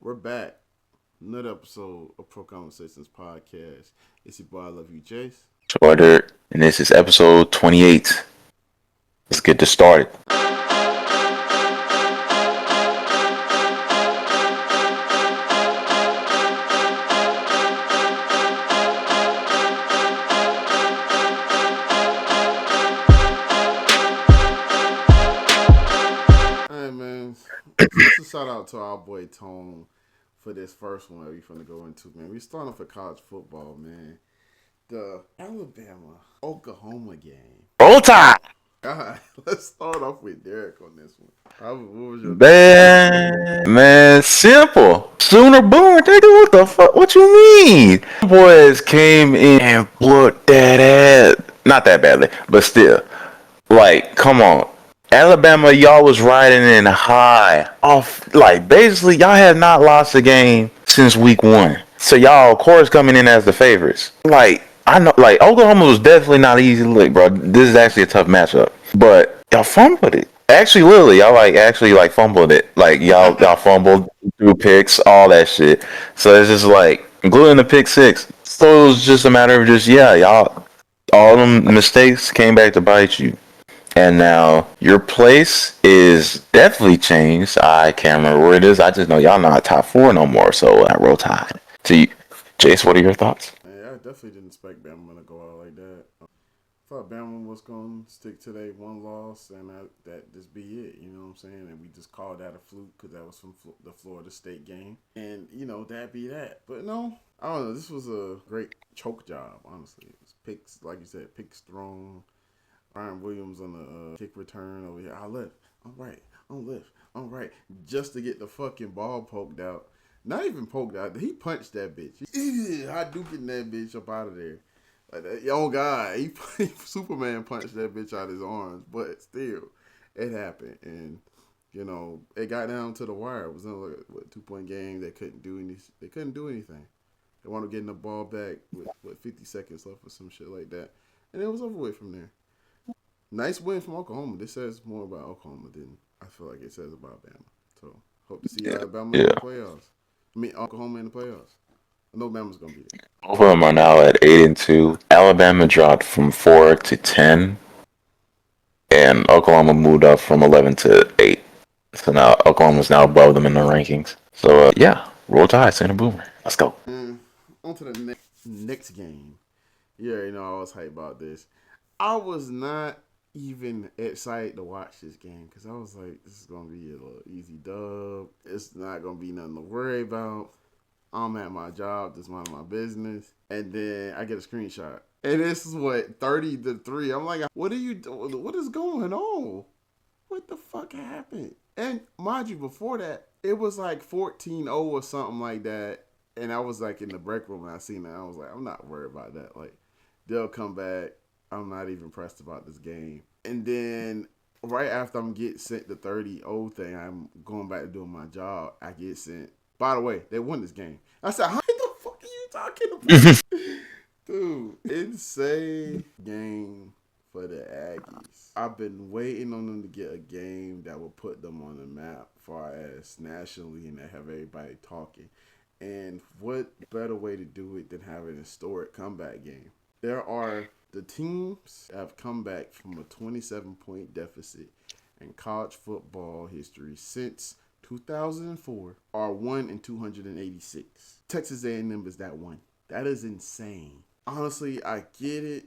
We're back. Another episode of PRONCONversations podcast. It's your boy, I Love You, Jace. Order, and this is episode 28. Let's get this started. Hey, man. Special shout out to our boy Tone for this first one that we finna go into, man. We starting off with college football, man. The Alabama Oklahoma game. Roll Tide! All right, let's start off with Derek on this one. What was your thoughts on this one? Man, simple. Sooner born, nigga, what the fuck? What you mean? Boys came in and looked that ass. Not that badly, but still. Like, come on. Alabama, y'all was riding in high off. Like, basically, y'all had not lost a game since week one. So y'all, of course, coming in as the favorites. Like, I know, like Oklahoma was definitely not an easy look, bro. This is actually a tough matchup, but y'all fumbled it. Actually, literally, y'all actually fumbled it. Like y'all fumbled through picks, all that shit. So it's just like including the pick six. So it was just a matter of just y'all all them mistakes came back to bite you. And now your place is definitely changed. I can't remember where it is. I just know y'all not top four no more. So I roll tide. To you, Jace, what are your thoughts? Yeah, I definitely didn't expect Bama to go out like that. Thought Bama was going to stick to their one loss and that just be it, you know what I'm saying? And we just called that a fluke because that was from the Florida State game. And, that be that. But no, I don't know. This was a great choke job, honestly. It was picks, like you said, picks thrown. Ryan Williams on the kick return over here. I left. I'm right. I'm left. I'm right. Just to get the fucking ball poked out. Not even poked out. He punched that bitch. Hadouken that bitch up out of there. Like that, oh God, he Superman punched that bitch out his arms, but still, it happened, and it got down to the wire. It was only a 2 point game. They couldn't do any. They couldn't do anything. They wanted getting the ball back with 50 seconds left or some shit like that, and it was over with from there. Nice win from Oklahoma. This says more about Oklahoma than I feel like it says about Bama. So hope to see Yeah, Alabama in yeah. the playoffs. I mean Oklahoma in the playoffs. I know Bama's gonna be there. Both of them are now at 8-2. Alabama dropped from 4 to 10, and Oklahoma moved up from 11 to 8. So now Oklahoma's now above them in the rankings. So yeah, roll tide, Santa Boomer. Let's go. And on to the next game. Yeah, I was hyped about this. I was not even excited to watch this game because I was like, this is gonna be a little easy dub. It's not gonna be nothing to worry about. I'm at my job, just minding my business, and then I get a screenshot, and this is what 30-3. I'm like, what are you doing? What is going on? What the fuck happened? And mind you, before that, it was like 14-0 or something like that. And I was like in the break room and I seen that. I was like, I'm not worried about that. Like, they'll come back. I'm not even pressed about this game. And then right after I'm getting sent the 30-0 thing, I'm going back to doing my job. I get sent. By the way, they won this game. I said, how the fuck are you talking about? Dude, insane game for the Aggies. I've been waiting on them to get a game that will put them on the map far as nationally and have everybody talking. And what better way to do it than have an historic comeback game? There are the teams that have come back from a 27-point deficit in college football history since 2004 are 1 in 286. Texas A&M is that one. That is insane. Honestly, I get it.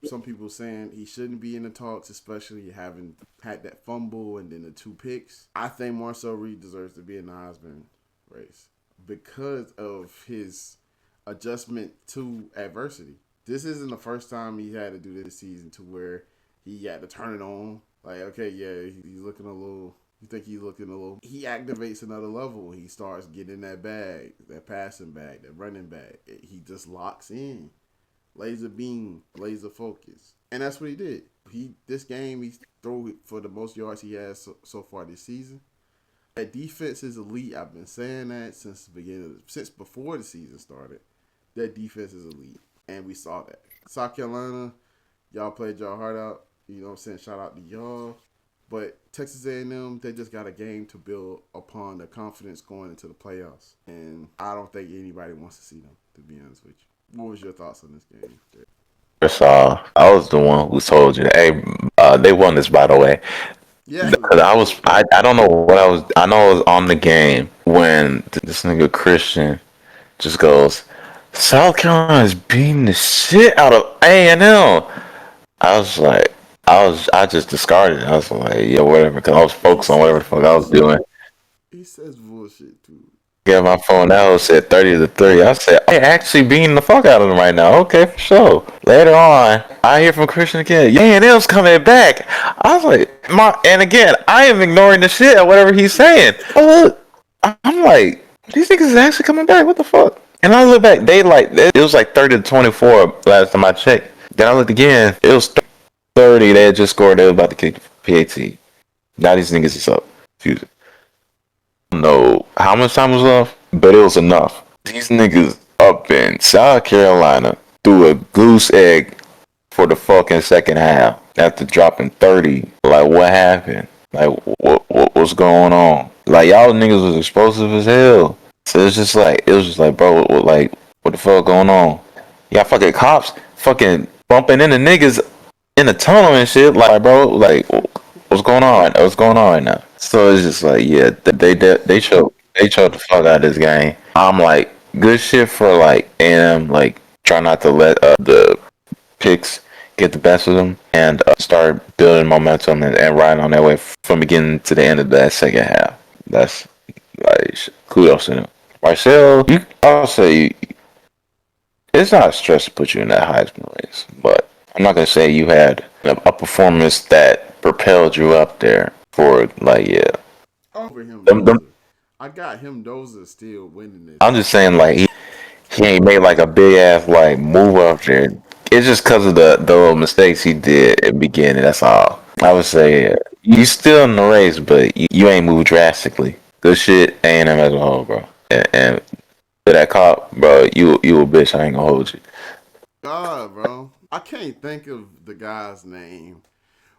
Some people saying he shouldn't be in the talks, especially having had that fumble and then the 2 picks. I think Marcel Reed deserves to be in the Heisman race because of his adjustment to adversity. This isn't the first time he had to do this season to where he had to turn it on. Like, okay, yeah, he's looking a little. You think he's looking a little. He activates another level. He starts getting that bag, that passing bag, that running bag. He just locks in. Laser beam, laser focus. And that's what he did. This game he threw it for the most yards he has so far this season. That defense is elite. I've been saying that since the beginning, since before the season started. That defense is elite, and we saw that. South Carolina, y'all played y'all heart out. You know what I'm saying? Shout out to y'all. But Texas A&M, they just got a game to build upon the confidence going into the playoffs, and I don't think anybody wants to see them. To be honest with you, what was your thoughts on this game? First off, I was the one who told you, hey, they won this, by the way. Yeah, Because you did. I don't know what I was, I know I was on the game when this nigga Christian just goes, South Carolina's beating the shit out of A&M. I was like, I just discarded it. I was like, yeah, whatever, because I was He focused on whatever says the fuck I was doing. bullshit. He says bullshit too. Get my phone out, said 30-3. I said, I actually beating the fuck out of them right now. Okay, for sure. Later on, I hear from Christian again. Yeah, and them's coming back. I was like, and again, I am ignoring the shit at whatever he's saying. Oh, look, I'm like, these niggas is actually coming back. What the fuck? And I look back, it was like 30-24 last time I checked. Then I looked again, it was 30. They had just scored. They were about to kick the PAT. Now these niggas is up. Fuse know how much time was left, but it was enough. These niggas up in South Carolina threw a goose egg for the fucking second half after dropping 30. Like, what happened? Like, what was going on? Like, y'all niggas was explosive as hell. So it was just like, bro, what the fuck going on? Y'all fucking cops fucking bumping into niggas in the tunnel and shit. Like, bro, like, what's going on? What's going on right now? So it's just like, yeah, they choked the fuck out of this game. I'm like, good shit for like AM, like try not to let the picks get the best of them and start building momentum and riding on that way from beginning to the end of that second half. That's like kudos to them. Marcel, I'll say it's not a stress to put you in that Heisman race, but I'm not gonna say you had a performance that propelled you up there for like yeah. Over him, Them, Dozer. I got him, Dozer, still winning this. I'm just saying like he ain't made like a big ass like move up there. It's just because of the little mistakes he did at the beginning. That's all. I would say you still in the race, but you ain't moved drastically. Good shit, A&M as a whole, bro. And for that cop, bro, you a bitch. I ain't gonna hold you. God, bro. I can't think of the guy's name,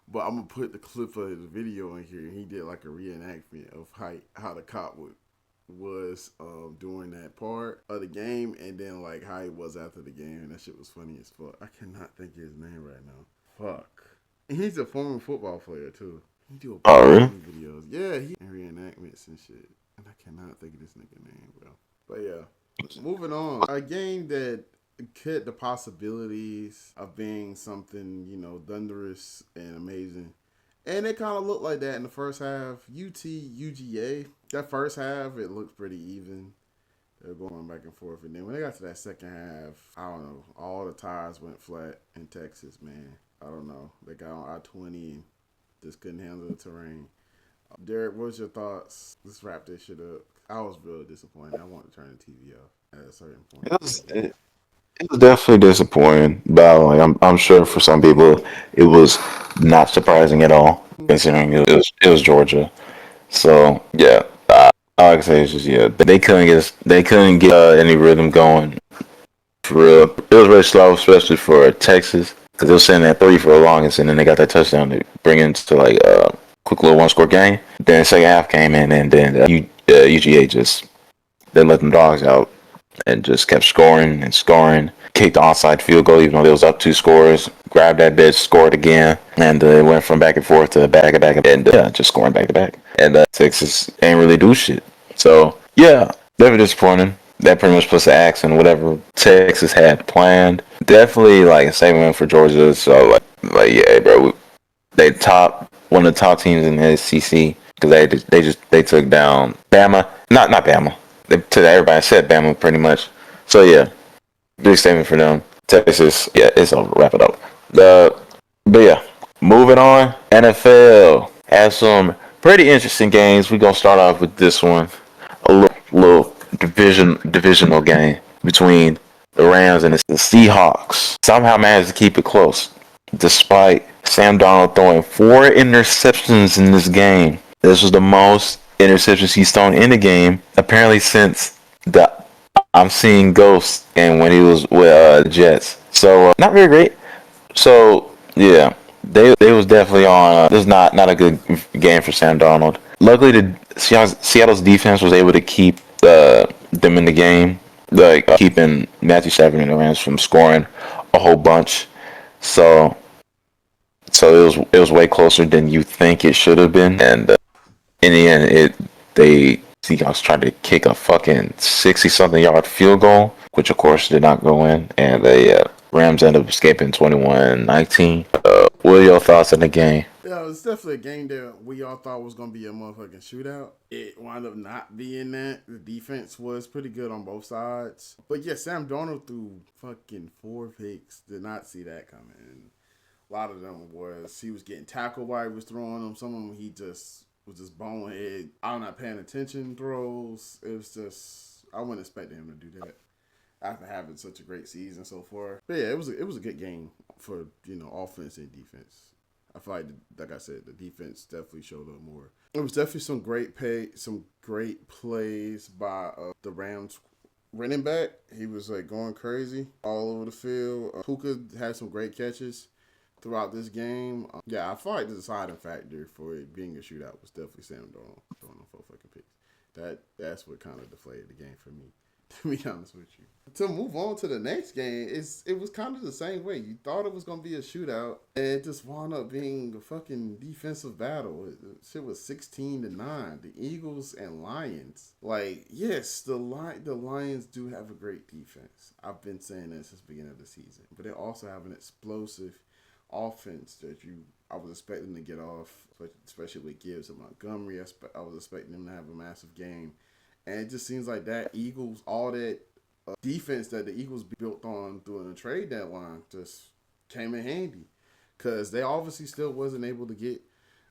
but I'm gonna put the clip of the video in here. He did like a reenactment of how the cop was during that part of the game, and then like how he was after the game, and that shit was funny as fuck. I cannot think of his name right now. Fuck. And he's a former football player too. He do a bunch Oh, of really? funny videos. Yeah, he reenactments and shit. And I cannot think of this nigga name, bro. But yeah, moving on. A game that could the possibilities of being something, thunderous and amazing. And it kind of looked like that in the first half. UGA. That first half, it looked pretty even. They were going back and forth. And then when they got to that second half, I don't know. All the tires went flat in Texas, man. I don't know. They got on I-20 and just couldn't handle the terrain. Derek, what's your thoughts? Let's wrap this shit up. I was really disappointed. I wanted to turn the TV off at a certain point. It was definitely disappointing, but like, I'm sure for some people it was not surprising at all, considering it was Georgia. So yeah, all I can say is just yeah, they couldn't get any rhythm going for real. It was really slow, especially for Texas, because they were sitting at 3 for the longest, and then they got that touchdown to bring it to like a quick little one score game. Then the second half came in, and then UGA just they let them dogs out and just kept scoring and scoring. Kicked the onside field goal even though they was up 2 scores. Grabbed that bitch, scored again, and it went from back and forth to back and just scoring back to back. And Texas ain't really do shit. So yeah, definitely disappointing. That pretty much puts the axe in whatever Texas had planned. Definitely like a saving for Georgia. So like yeah, bro, they top one of the top teams in the SEC because they took down Bama. Not Bama. They took everybody except Bama pretty much. So yeah, big statement for them. Texas, yeah, it's over. Wrap it up. But yeah, moving on. NFL has some pretty interesting games. We're gonna start off with this one. A little divisional game between the Rams and the Seahawks. Somehow managed to keep it close, despite Sam Darnold throwing 4 interceptions in this game. This was the most interceptions he's thrown in the game, apparently since the I'm seeing ghosts and when he was with the Jets. So not very great. So yeah, they was definitely on. This is not a good game for Sam Darnold. Luckily, the Seattle's defense was able to keep them in the game, like keeping Matthew Stafford and the Rams from scoring a whole bunch. So it was way closer than you think it should have been, and in the end, they Seahawks tried to kick a fucking 60-something-yard field goal, which of course did not go in, and the Rams ended up escaping 21-19. What are your thoughts on the game? Yeah, it was definitely a game that we all thought was going to be a motherfucking shootout. It wound up not being that. The defense was pretty good on both sides. But yeah, Sam Darnold threw fucking 4 picks. Did not see that coming. A lot of them was he was getting tackled while he was throwing them. Some of them he just was just bonehead. I'm not paying attention throws. It was just I wasn't expecting him to do that after having such a great season so far. But yeah, it was a good game for offense and defense. I feel like I said, the defense definitely showed up more. It was definitely some great plays by the Rams running back. He was like going crazy all over the field. Puka had some great catches throughout this game. Yeah, I feel like the deciding factor for it being a shootout was definitely Sam Darnold throwing them 4 fucking picks. That's what kind of deflated the game for me, to be honest with you. To move on to the next game, it was kind of the same way. You thought it was going to be a shootout, and it just wound up being a fucking defensive battle. Shit was 16-9. The Eagles and Lions. Like, yes, the Lions do have a great defense. I've been saying that since the beginning of the season. But they also have an explosive offense that I was expecting to get off, especially with Gibbs and Montgomery. I was expecting them to have a massive game. And it just seems like that Eagles, all that defense that the Eagles built on during the trade deadline just came in handy. Because they obviously still wasn't able to get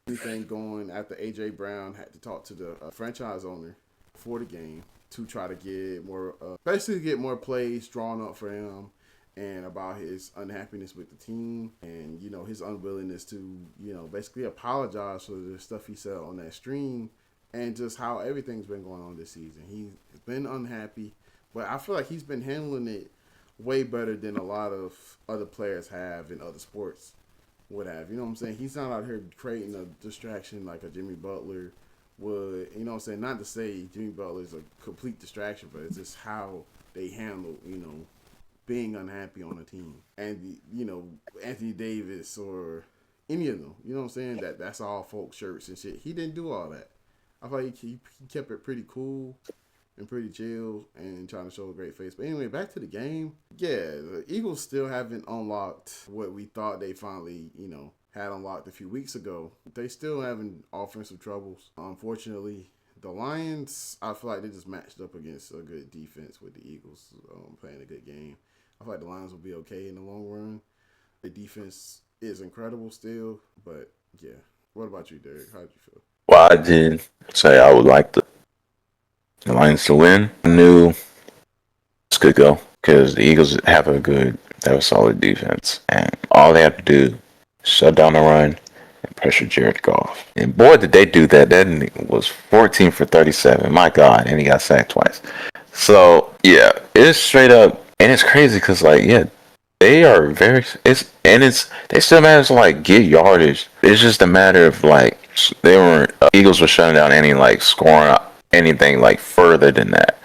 anything going after A.J. Brown had to talk to the franchise owner for the game to try to get more, basically get more plays drawn up for him and about his unhappiness with the team and, his unwillingness to, basically apologize for the stuff he said on that stream and just how everything's been going on this season. He's been unhappy, but I feel like he's been handling it way better than a lot of other players have in other sports would have. You know what I'm saying? He's not out here creating a distraction like a Jimmy Butler would. You know what I'm saying? Not to say Jimmy Butler is a complete distraction, but it's just how they handle, being unhappy on a team. And, Anthony Davis or any of them. You know what I'm saying? That's all folk shirts and shit. He didn't do all that. I feel like he kept it pretty cool and pretty chill and trying to show a great face. But anyway, back to the game. Yeah, the Eagles still haven't unlocked what we thought they finally, had unlocked a few weeks ago. They still having offensive troubles. Unfortunately, the Lions, I feel like they just matched up against a good defense with the Eagles playing a good game. I feel like the Lions will be okay in the long run. The defense is incredible still, but yeah. What about you, Derek? How did you feel? Well, I did say I would like the Lions to win. I knew this could go because the Eagles have a solid defense, and all they have to do is shut down the run and pressure Jared Goff. And boy, did they do that! That nigga was 14 for 37. My God, and he got sacked twice. So yeah, it's straight up, and it's crazy because they are they still managed to get yardage. It's just a matter of they weren't Eagles were shutting down any scoring anything further than that.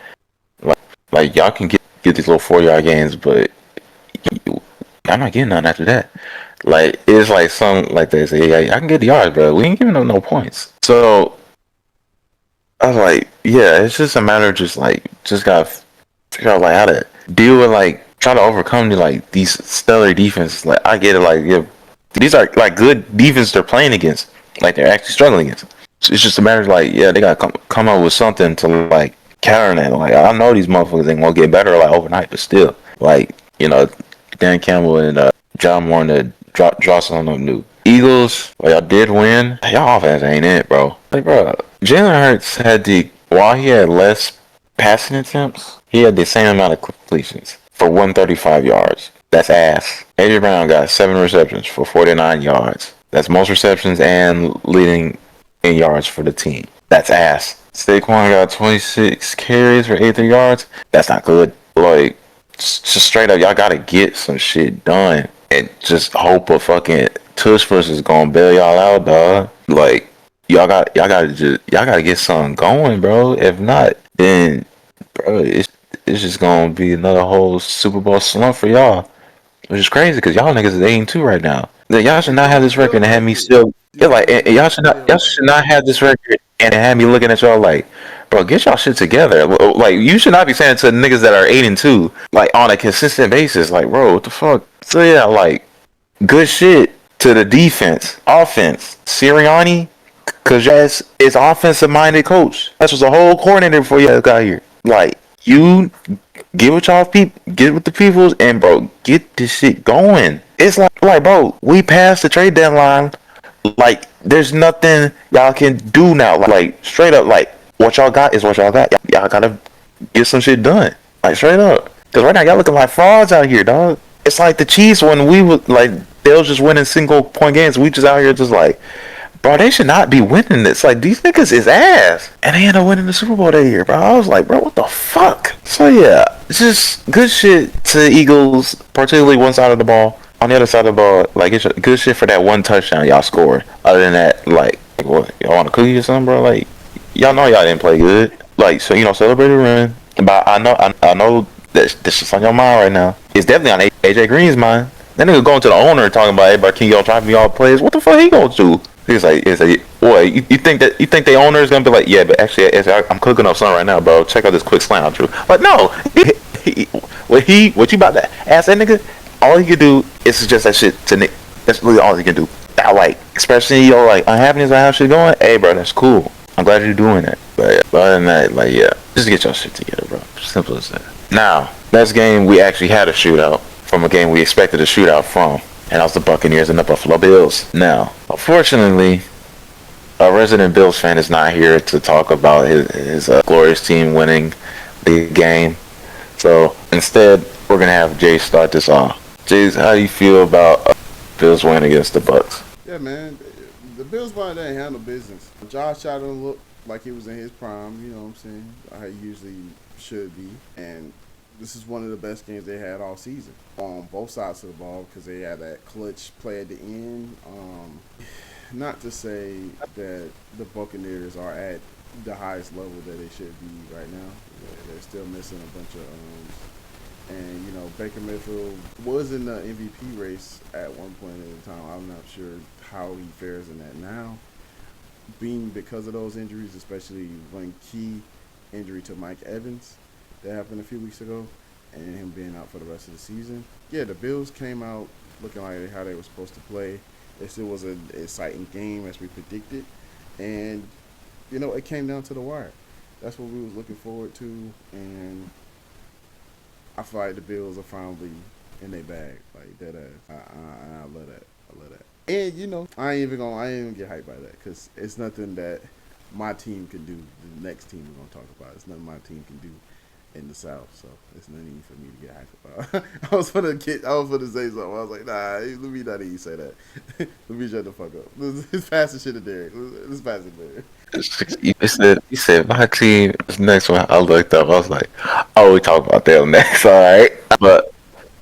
Y'all can get these little 4-yard gains, but I'm not getting none after that. It's some they say, yeah, I can get the yards, bro. We ain't giving them no points. So I was like, yeah, it's just a matter of just gotta figure out how to deal with try to overcome these stellar defenses. I get it, yeah, these are good defense they're playing against. They're actually struggling against. So it's just a matter of yeah, they gotta come up with something to counter that. I know these motherfuckers ain't gonna get better overnight, but still, Dan Campbell and John Moore and draw something new. Eagles, y'all did win. Y'all offense ain't it, bro. Bro, Jalen Hurts while he had less passing attempts, he had the same amount of completions for 135 yards. That's ass. A.J. Brown got 7 receptions for 49 yards. That's most receptions and leading in yards for the team. That's ass. Saquon got 26 carries for 83 yards. That's not good. Just straight up, y'all gotta get some shit done and just hope a fucking Tush versus gonna bail y'all out, dog. Like y'all gotta get something going, bro. If not, then bro, it's just gonna be another whole Super Bowl slump for y'all, which is crazy because y'all niggas is 8-2 right now. Like, y'all should It not have don't this record feel and have like me it. still. Yeah, Yeah, like it y'all don't should not feel like it. have this record and have me looking at y'all like, bro, get y'all shit together. Like you should not be saying to niggas that are 8-2 like on a consistent basis, like bro, what the fuck? So yeah, like good shit to the defense, offense. Sirianni, cause your ass is offensive minded coach. That's was a whole coordinator before you guys got here. Like you get with y'all people, get with the peoples, and bro, get this shit going. It's like bro, we passed the trade deadline. Like there's nothing y'all can do now. Like straight up, like what y'all got is what y'all got. Y'all gotta get some shit done. Like straight up, cause right now y'all looking like frauds out here, dog. It's like the Chiefs when we was like they was just winning single point games. We just out here just like, bro, they should not be winning this. Like these niggas is ass, and they end up winning the Super Bowl that year, bro. I was like, bro, what the fuck? So yeah, it's just good shit to the Eagles, particularly one side of the ball. On the other side of the ball, like it's good shit for that one touchdown y'all scored. Other than that, like what y'all want a cookie or something, bro? Like y'all know y'all didn't play good. Like so, celebrate the win. But I know that this is on your mind right now. It's definitely on AJ Green's mind. That nigga going to the owner and talking about, hey, bro, can y'all drive me all plays? What the fuck he gonna do? He's like, boy, you think the owner is gonna be like, yeah, but actually, I'm cooking up something right now, bro. Check out this quick slant I drew. But no, what you about to ask that nigga? All he can do is suggest that shit to Nick. That's really all he can do. That like expressing your like unhappiness about how shit going. Hey, bro, that's cool. I'm glad you're doing that. But other than that, like, yeah, just get your shit together, bro. Simple as that. Now, next game we actually had a shootout from a game we expected a shootout from, and that was the Buccaneers and the Buffalo Bills. Now, unfortunately, a resident Bills fan is not here to talk about his glorious team winning the game. So instead, we're gonna have Jay start this off. Jay, how do you feel about Bills win against the Bucks? Yeah, man. The Bills probably didn't handle business. Josh Allen looked like he was in his prime. You know what I'm saying? How he usually should be. And this is one of the best games they had all season on both sides of the ball because they had that clutch play at the end. Not to say that the Buccaneers are at the highest level that they should be right now. They're still missing a bunch of and Baker Mayfield was in the MVP race at one point in time. I'm not sure how he fares in that now, being because of those injuries, especially one key injury to Mike Evans that happened a few weeks ago, and him being out for the rest of the season. Yeah, the Bills came out looking like how they were supposed to play. It still was an exciting game as we predicted, and it came down to the wire. That's what we was looking forward to, and I feel like the Bills are finally in their bag, like that. I love that. I love that. And I ain't even get hyped by that because it's nothing that my team can do. The next team we're gonna talk about, it's nothing my team can do in the South, so it's nothing for me to get hyped about. I was gonna say something. I was like, nah, let me not even say that. Let me shut the fuck up. Let's pass the shit to Derek. Let's pass it, Derek. You said my team is next one. I looked up. I was like, oh, we talk about them next. All right, but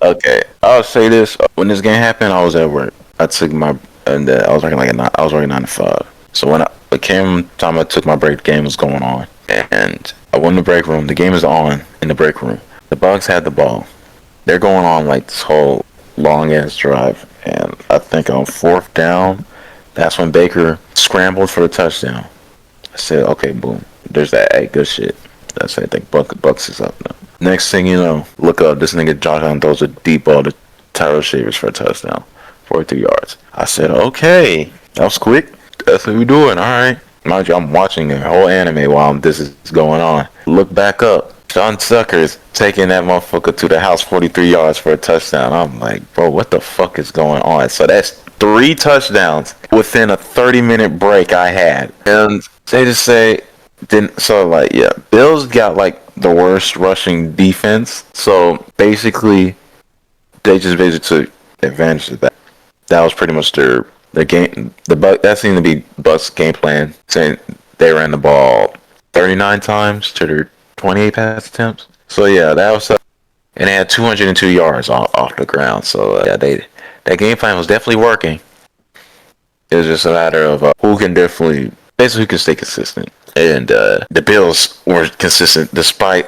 okay. I'll say this: when this game happened, I was at work. I took my and I was working I was working 9 to 5. So when it came time I took my break, the game was going on, and I went in the break room. The game is on in the break room. The Bucks had the ball. They're going on like this whole long ass drive, and I think on fourth down, that's when Baker scrambled for the touchdown. I said, okay, boom. There's that. Hey, good shit. That's it. I think Bucks is up now. Next thing you know, look up. This nigga Josh Allen throws a deep ball to Tyler Shavers for a touchdown. 43 yards. I said, okay. That was quick. That's what we doing. All right. Mind you, I'm watching a whole anime while this is going on. Look back up. Sean Tucker's taking that motherfucker to the house 43 yards for a touchdown. I'm like, bro, what the fuck is going on? So that's 3 touchdowns within a 30-minute break I had. And they just say, yeah, Bills got like the worst rushing defense. So basically, they just basically took advantage of that. That was pretty much their game. That seemed to be Bucks' game plan. Saying they ran the ball 39 times to their 28 pass attempts. So yeah, that was and they had 202 yards off the ground. So yeah, that game plan was definitely working. It was just a matter of who can definitely, basically, who can stay consistent. And the Bills were consistent despite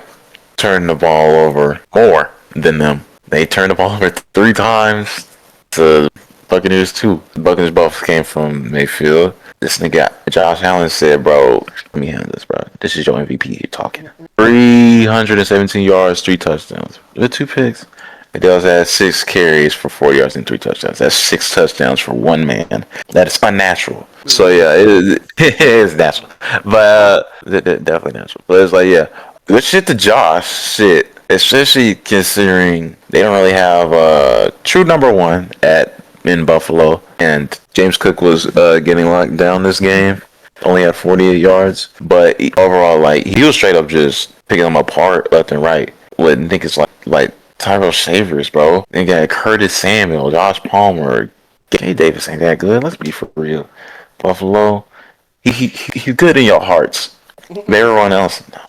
turning the ball over more than them. They turned the ball over 3 times to Buccaneers 2. Buccaneers both came from Mayfield. This nigga, Josh Allen said, bro, let me handle this, bro. This is your MVP you're talking. 317 yards, 3 touchdowns. With 2 picks. Adele's had 6 carries for 4 yards and 3 touchdowns. That's 6 touchdowns for one man. That is unnatural. So yeah, it is natural, but definitely natural. But it's like yeah, good shit to Josh. Shit, especially considering they don't really have a true number one at in Buffalo, and James Cook was getting locked down this game. Only had 48 yards, but overall, like he was straight up just picking them apart left and right. With niggas like Tyrell Shavers, bro. They got Curtis Samuel, Josh Palmer, Gabe Davis ain't that good. Let's be for real. Buffalo, he's good in your hearts. Everyone else, no.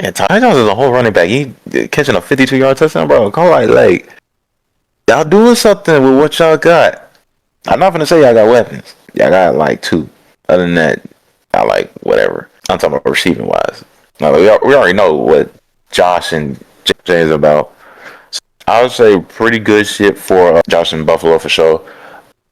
And Ty Jones is a whole running back. He catching a 52-yard touchdown, bro. Come on, like y'all doing something with what y'all got. I'm not gonna say y'all got weapons. Y'all got like 2. Other than that, I like whatever. I'm talking about receiving wise. Like, we already know what Josh and Jay is about. So I would say pretty good shit for Josh and Buffalo for sure.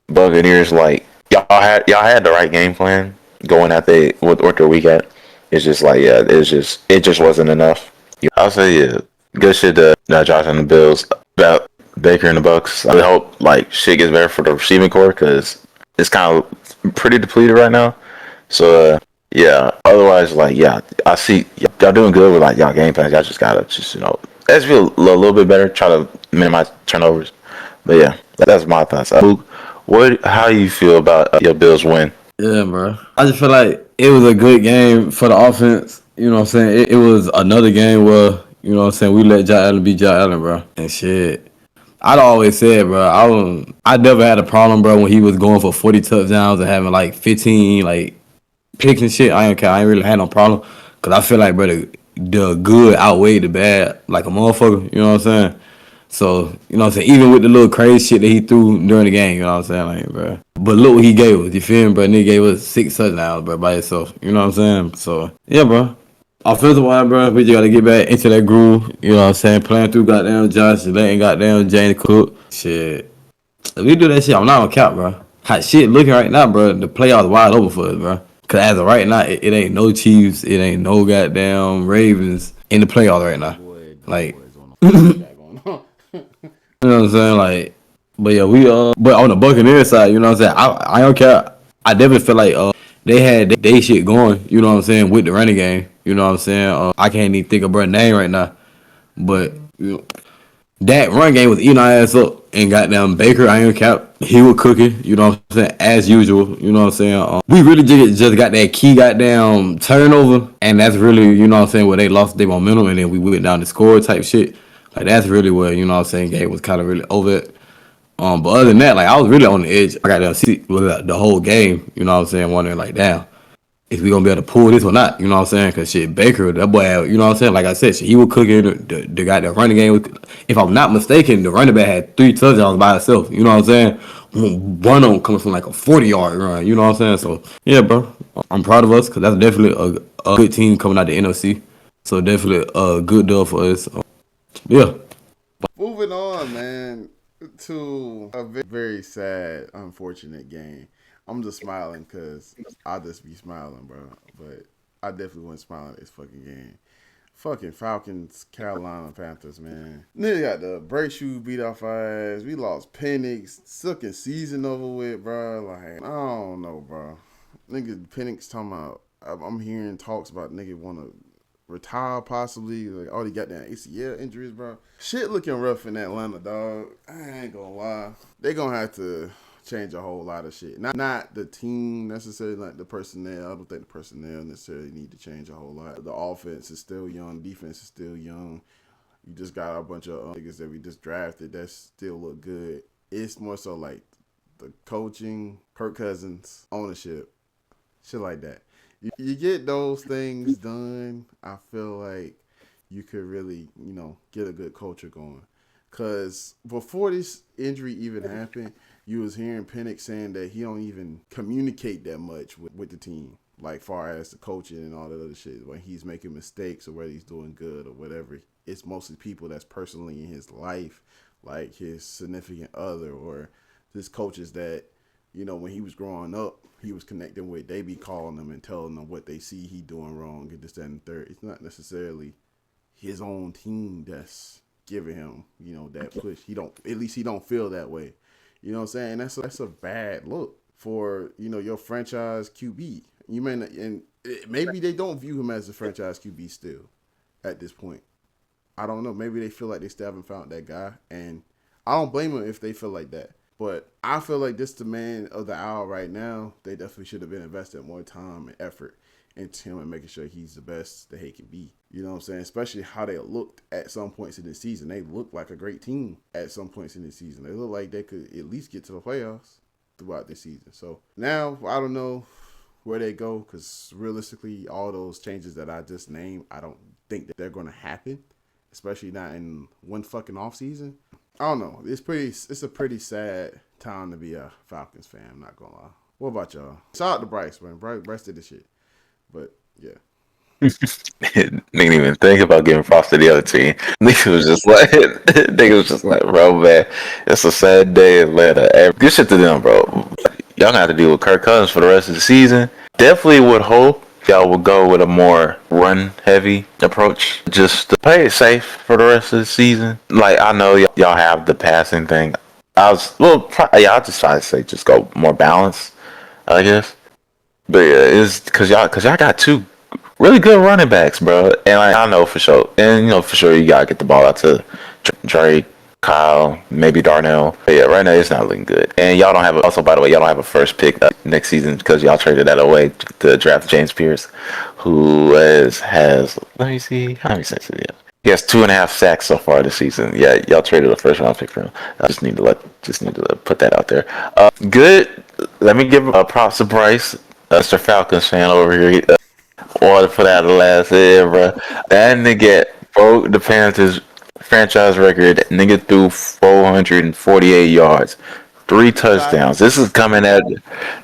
Buccaneers, like y'all had the right game plan going at the what their week at. It's just like yeah, it just wasn't enough. I'll say yeah, good shit to Josh and the Bills about Baker and the Bucks. I hope like shit gets better for the receiving core because it's kind of pretty depleted right now. So yeah, otherwise like yeah, I see y'all doing good with like y'all game plans. Y'all just gotta just let's be a little bit better. Try to minimize turnovers. But yeah, that's my thoughts. Luke, how do you feel about your Bills win? Yeah, bro. I just feel like it was a good game for the offense. You know what I'm saying? It was another game where, you know what I'm saying, we let Josh Allen be Josh Allen, bro. And shit. I'd always said, bro, I never had a problem, bro, when he was going for 40 touchdowns and having like 15 like picks and shit. I ain't care. I ain't really had no problem. Cause I feel like, bro, the good outweighed the bad like a motherfucker. You know what I'm saying? So, you know what I'm saying? Even with the little crazy shit that he threw during the game, you know what I'm saying? Like, bro. But look what he gave us. You feel me, bro? Nigga gave us 6 touchdowns, bro, by himself. You know what I'm saying? So, yeah, bro. Offensive wise, bro, we just gotta get back into that groove. You know what I'm saying? Playing through goddamn Josh, letting goddamn Jane Cook. Shit. If we do that shit, I'm not gonna count, bro. Hot shit looking right now, bro. The playoffs wide open for us, bro. Cause as of right now, it ain't no Chiefs, it ain't no goddamn Ravens in the playoffs right now. Boy, Like, boys on what you got going on. you know what I'm saying? Like, but yeah, but on the Buccaneers side, you know what I'm saying? I don't care. I definitely feel like they had they shit going. You know what I'm saying with the running game. You know what I'm saying? I can't even think of her name right now, but you know, that run game was eating our ass up. And goddamn Baker, I ain't cap. He was cooking. You know what I'm saying? As usual. You know what I'm saying? We really just got that key goddamn turnover, and that's really you know what I'm saying where they lost their momentum, and then we went down to score type shit. Like that's really where you know what I'm saying game was kind of really over it. But other than that, like I was really on the edge. I got to see the whole game. You know what I'm saying? Wondering like, damn, is we gonna be able to pull this or not? You know what I'm saying? Cause shit, Baker, that boy, you know what I'm saying? Like I said, shit, he was cooking. The guy that running game. If I'm not mistaken, the running back had 3 touchdowns by himself. You know what I'm saying? One of them coming from like a 40-yard run. You know what I'm saying? So yeah, bro, I'm proud of us because that's definitely a good team coming out the NFC. So definitely a good deal for us. Yeah. Moving on, man, to a very sad, unfortunate game. I'm just smiling because I just be smiling, bro. But I definitely wasn't smiling at this fucking game. Fucking Falcons, Carolina Panthers, man. Nigga got the brake shoe beat off our ass. We lost Penix. Second season over with, bro. Like, I don't know, bro. Nigga Penix talking about, I'm hearing talks about nigga want to retire possibly. Like, already got that ACL injuries, bro. Shit looking rough in Atlanta, dog. I ain't gonna lie. They gonna have to change a whole lot of shit. Not the team necessarily, like the personnel. I don't think the personnel necessarily need to change a whole lot. The offense is still young. Defense is still young. You just got a bunch of niggas that we just drafted that still look good. It's more so like the coaching, Kirk Cousins, ownership, shit like that. You get those things done, I feel like you could really, get a good culture going. Because before this injury even happened, you was hearing Penix saying that he don't even communicate that much with the team. Like far as the coaching and all that other shit. When he's making mistakes or whether he's doing good or whatever. It's mostly people that's personally in his life, like his significant other or his coaches that, you know, when he was growing up, he was connecting with. They be calling him and telling him what they see he doing wrong and this, that, and third. It's not necessarily his own team that's giving him, you know, that push. He don't feel that way. You know what I'm saying? That's a bad look for, you know, your franchise QB. You may not, and maybe they don't view him as a franchise QB still at this point. I don't know. Maybe they feel like they still haven't found that guy, and I don't blame them if they feel like that. But I feel like this the man of the hour right now. They definitely should have been invested more time and effort into him and making sure he's the best that he can be. You know what I'm saying? Especially how they looked at some points in the season. They looked like a great team at some points in the season. They looked like they could at least get to the playoffs throughout the season. So now I don't know where they go because realistically, all those changes that I just named, I don't think that they're going to happen, especially not in one fucking off season. I don't know. It's a pretty sad time to be a Falcons fan. I'm not gonna lie. What about y'all? Shout out to Bryce, man. Bryce did the shit. But yeah. Nigga didn't even think about giving props to the other team. Nigga was just like, bro, man, it's a sad day in Atlanta. Good shit to them, bro. Y'all gonna have to deal with Kirk Cousins for the rest of the season. Definitely would hope y'all would go with a more run-heavy approach, just to play it safe for the rest of the season. Like I know y'all have the passing thing. I'll just try to say just go more balanced, I guess. But yeah, it's cause y'all got two really good running backs, bro. And I know for sure, and you know for sure you gotta get the ball out to Drake, Kyle, maybe Darnell. But yeah, right now it's not looking good. And y'all don't have also, by the way, y'all don't have a first pick next season because y'all traded that away to draft James Pierce, who has let me see how many sacks he has. He has 2.5 sacks so far this season. Yeah, y'all traded a first round pick for him. I just need to put that out there. Good. Let me give a props to Bryce, Mr. Falcons fan over here. Wanted to put out the last year, bro. That nigga broke the Panthers franchise record. Nigga threw 448 yards, 3 touchdowns. This is coming at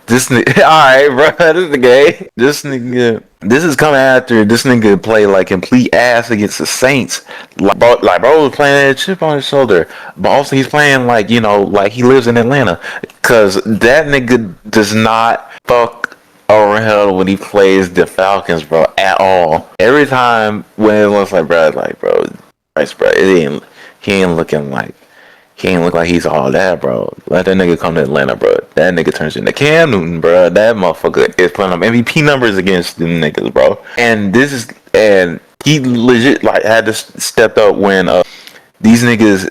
this nigga. All right, bro. This nigga. This nigga. This is coming after this nigga play like complete ass against the Saints. Bro was playing that chip on his shoulder, but also he's playing like, you know, like he lives in Atlanta, cause that nigga does not fuck around when he plays the Falcons, bro, at all. Every time when it looks like, bro, Bryce, bro, he ain't looking like he's all that, bro. Let that nigga come to Atlanta, bro. That nigga turns into Cam Newton, bro. That motherfucker is putting up MVP numbers against them niggas, bro. And he legit like had to step up when these niggas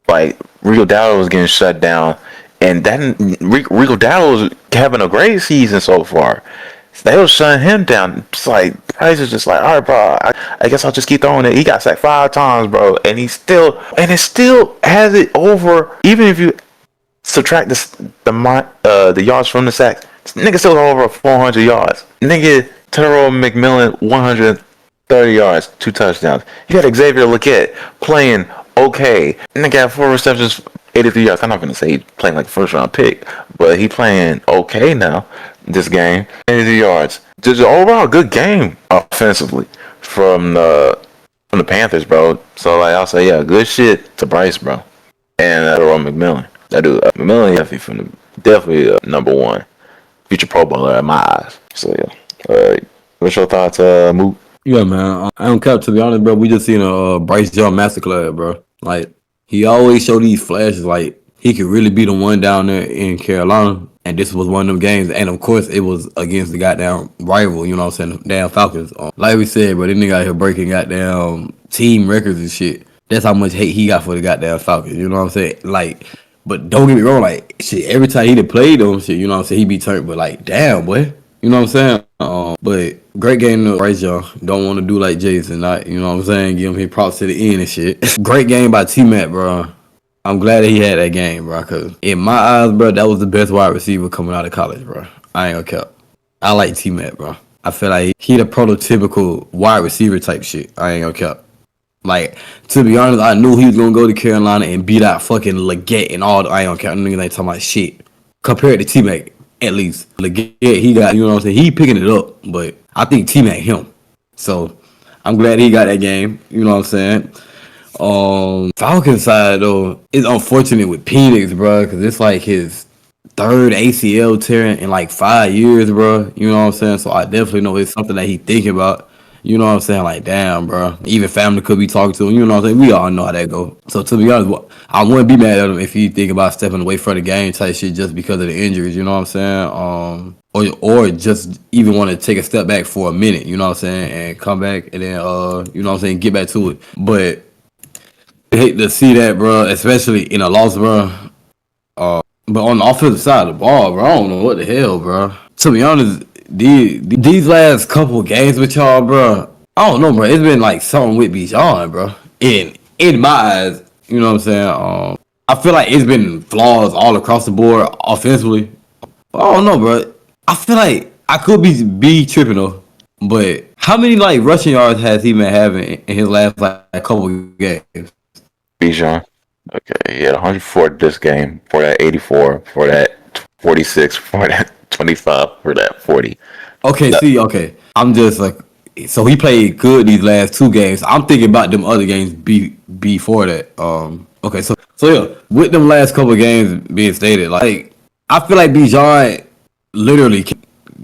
like Rico Dowdle was getting shut down, and that Rico Dowdle was having a great season so far. They was shutting him down. It's like Price is just like, all right, bro. I guess I'll just keep throwing it. He got sacked 5 times, bro, and it still has it over. Even if you subtract the yards from the sacks, nigga still over 400 yards. Nigga Terrell McMillan 130 yards, 2 touchdowns. You got Xavier Leggett playing okay. Nigga got 4 receptions, 83 yards. I'm not gonna say he's playing like a first round pick, but he playing okay now. This game, 80 yards. Just an overall good game offensively from the Panthers, bro. So like I'll say, yeah, good shit to Bryce, bro, and Earl McMillan. That dude, McMillan, definitely number 1 future Pro Bowler in my eyes. So yeah, what's your thoughts, Moot? Yeah, man. I don't cap, to be honest, bro. We just seen a Bryce Young masterclass, bro. Like he always show these flashes, like he could really be the one down there in Carolina. And this was one of them games. And of course, it was against the goddamn rival, you know what I'm saying? Damn Falcons. Like we said, bro, this nigga out here breaking goddamn team records and shit. That's how much hate he got for the goddamn Falcons, you know what I'm saying? Like, but don't get me wrong, like, shit, every time he done played them, shit, you know what I'm saying? He be turned, but like, damn, boy. You know what I'm saying? But great game to Bryce Young. Don't want to do like Jason, not, you know what I'm saying? Give him his props to the end and shit. Great game by T-Mac, bro. I'm glad that he had that game, bro, because in my eyes, bro, that was the best wide receiver coming out of college, bro. I ain't gonna cap. I like T-Mac, bro. I feel like he the prototypical wide receiver type shit. I ain't gonna cap. Like, to be honest, I knew he was gonna go to Carolina and beat out fucking Leggett and all. I don't care. Niggas ain't talking about shit compared to T Mac. At least Leggett, he got, you know what I'm saying. He picking it up, but I think T Mac him. So I'm glad he got that game. You know what I'm saying. Falcon side though, it's unfortunate with Penix, bro, because it's like his third ACL tearing in like 5 years, bro. You know what I'm saying? So I definitely know it's something that he thinking about. You know what I'm saying? Like, damn, bro. Even family could be talking to him. You know what I'm saying? We all know how that go. So to be honest, I wouldn't be mad at him if he think about stepping away from the game type shit just because of the injuries. You know what I'm saying? Or just even want to take a step back for a minute. You know what I'm saying? And come back and then you know what I'm saying, get back to it. But I hate to see that, bro, especially in a loss, bro. But on the offensive side of the ball, bro, I don't know what the hell, bro. To be honest, these last couple games with y'all, bro, I don't know, bro. It's been like something with Bijan, bro. In my eyes, you know what I'm saying? I feel like it's been flaws all across the board offensively. But I don't know, bro. I feel like I could be tripping though. But how many like rushing yards has he been having in his last like couple games? Bijan. Okay, he had 104 this game, for that 84, for that 46, for that 25, for that 40. Okay, okay. I'm just like, so he played good these last 2 games. I'm thinking about them other games before that. Okay, so yeah, with them last couple of games being stated, like I feel like Bijan literally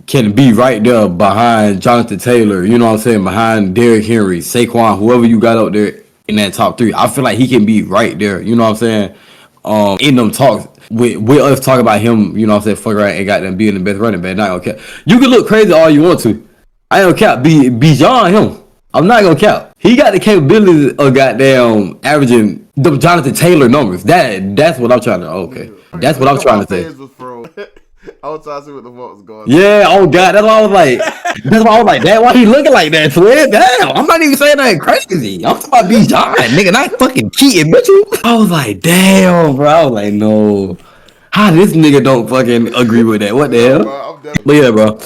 can be right there behind Jonathan Taylor. You know what I'm saying? Behind Derrick Henry, Saquon, whoever you got out there in that top 3. I feel like he can be right there. You know what I'm saying? In them talks with us talking about him, you know what I'm saying, fuck around and got them being the best running back. Not gonna cap. You can look crazy all you want to. I ain't gonna cap. Beyond him. I'm not gonna cap. He got the capabilities of goddamn averaging the Jonathan Taylor numbers. That's what I'm trying to. Okay, that's what I'm trying to say. I was trying to see what the fuck was going on. Yeah, oh god, that's why I was like, damn, why he looking like that, twin? Damn, I'm not even saying that crazy. I'm talking about Bijan, nigga, not fucking Keaton, bitch. I was like, damn, bro. I was like, no. How this nigga don't fucking agree with that? What the hell? Bro, but yeah, bro.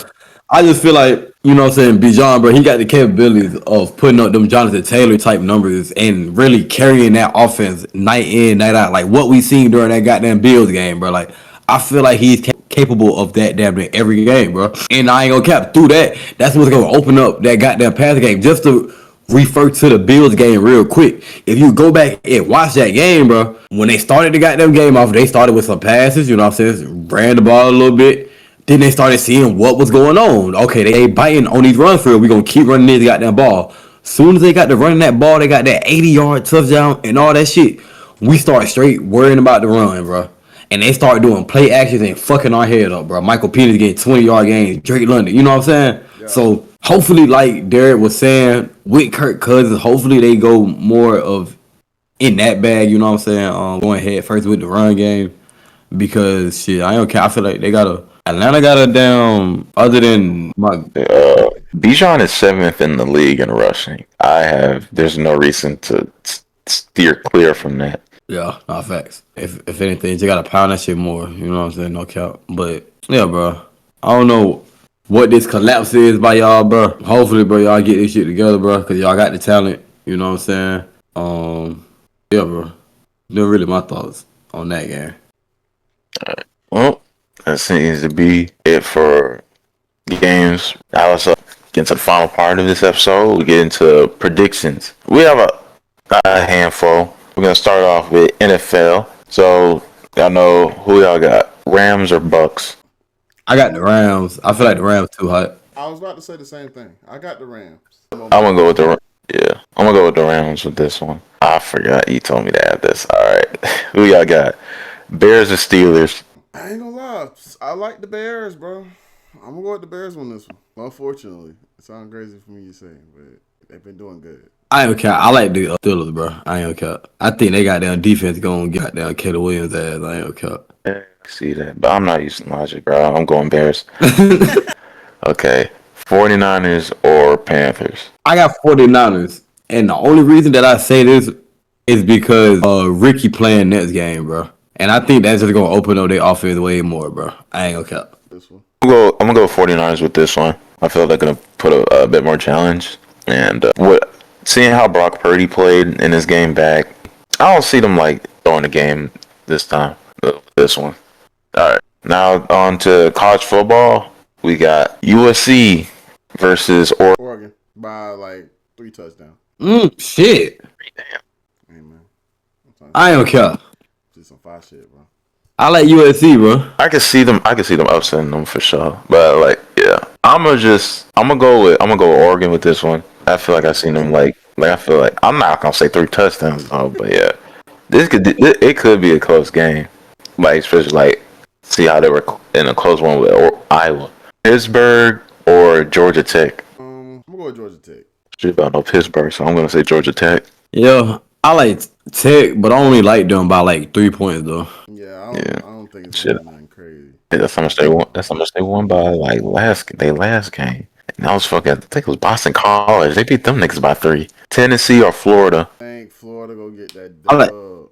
I just feel like, you know what I'm saying, Bijan, bro, he got the capabilities of putting up them Jonathan Taylor type numbers and really carrying that offense night in, night out. Like what we seen during that goddamn Bills game, bro. Like, I feel like he's capable of that damn near every game, bro. And I ain't gonna cap through that. That's what's gonna open up that goddamn pass game. Just to refer to the Bills game real quick. If you go back and watch that game, bro, when they started the goddamn game off, they started with some passes, you know what I'm saying? Ran the ball a little bit. Then they started seeing what was going on. Okay, they biting on these runs for real. We gonna keep running this goddamn ball. Soon as they got to running that ball, they got that 80-yard touchdown and all that shit. We start straight worrying about the run, bro. And they start doing play actions and fucking our head up, bro. Michael Penix getting 20-yard games, Drake London, you know what I'm saying? Yeah. So hopefully, like Derek was saying, with Kirk Cousins, hopefully they go more of in that bag, you know what I'm saying? Going head first with the run game. Because shit, I don't care. I feel like Atlanta got a down other than my Bijan is 7th in the league in rushing. There's no reason to steer clear from that. Yeah, not facts. If anything, you gotta pound that shit more. You know what I'm saying? No cap. But yeah, bro. I don't know what this collapse is by y'all, bro. Hopefully, bro, y'all get this shit together, bro, because y'all got the talent. You know what I'm saying? Yeah, bro. They're really my thoughts on that game. All right. Well, that seems to be it for the games. Now let's get into the final part of this episode. We get into predictions. We have a handful. We're going to start off with NFL. So, y'all know who y'all got? Rams or Bucks? I got the Rams. I feel like the Rams too hot. I was about to say the same thing. I got the Rams. I'm going to go with the Rams with this one. I forgot you told me to add this. All right. Who y'all got? Bears or Steelers? I ain't gonna lie. I like the Bears, bro. I'm gonna go with the Bears on this one. Unfortunately, it sounds crazy for me to say, but they've been doing good. I ain't gonna cap. I like the Steelers, bro. I ain't gonna cap. I think they got their defense going to get down Caleb Williams' ass. I ain't gonna cap. Yeah, I see that. But I'm not using logic, bro. I'm going Bears. Okay. 49ers or Panthers? I got 49ers. And the only reason that I say this is because Ricky playing next game, bro. And I think that's just going to open up their offense way more, bro. I ain't going to cap. This one. I'm going to go 49ers with this one. I feel they're going to put a bit more challenge. And what seeing how Brock Purdy played in his game back, I don't see them like throwing the game this time. This one. All right. Now on to college football. We got USC versus Oregon by like 3 touchdowns. Shit. Hey man, I don't care. just some fire shit, bro. I like USC, bro. I can see them upsetting them for sure. But like, yeah, I'm gonna go with Oregon with this one. I feel like I seen them like I feel like I'm not gonna say 3 touchdowns though, but yeah, it could be a close game. Like especially like see how they were in a close one with Iowa, Pittsburgh or Georgia Tech. I'm gonna go with Georgia Tech. Shit about no Pittsburgh, so I'm gonna say Georgia Tech. Yeah, I like Tech, but I only like them by like 3 points though. Yeah, I don't think it's Shit. gonna be nothing crazy. Yeah, that's how much they won. That's how much they won by like last game. And that was fucking. I think it was Boston College. They beat them niggas by 3. Tennessee or Florida. I think Florida go get that I like- dub.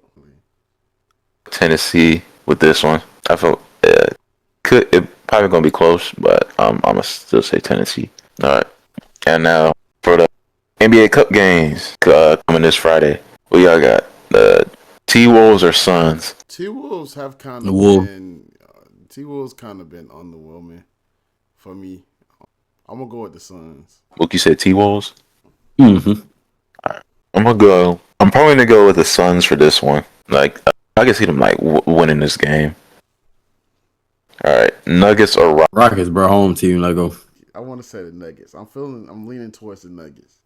Tennessee with this one. I feel it probably gonna be close, but I'm gonna still say Tennessee. All right. And now for the NBA Cup games coming this Friday, we all got the T-Wolves or Suns. T-Wolves have kind The of Wolves. been underwhelming for me. I'm gonna go with the Suns. Look, you said T-Wolves. Mm-hmm. I'm probably gonna go with the Suns for this one. Like I can see them like winning this game. All right, Nuggets or Rockets, bro, home team. Like go. I want to say the Nuggets. I'm leaning towards the Nuggets.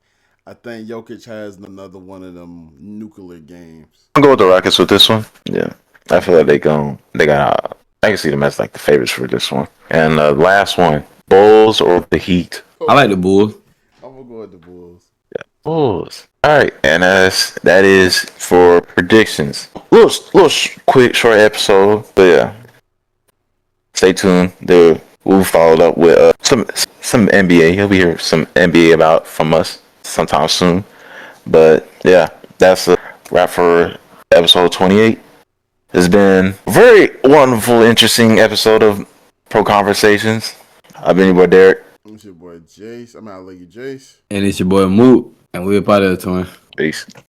I think Jokic has another one of them nuclear games. I'll go with the Rockets with this one. Yeah, I feel like they got. I can see them as like the favorites for this one. And the last one, Bulls or the Heat. I like the Bulls. I'm gonna go with the Bulls. Yeah, Bulls. All right, and that is for predictions. Little quick short episode, but yeah. Stay tuned. We'll follow up with some NBA. You'll be hearing some NBA about from us sometime soon. But yeah, that's a wrap for episode 28. It's been a very wonderful, interesting episode of Pro Conversations. I've been your boy Derek. It's your boy Jace. I'm out of Jace. And it's your boy Moot. And we're part of the twin. Peace.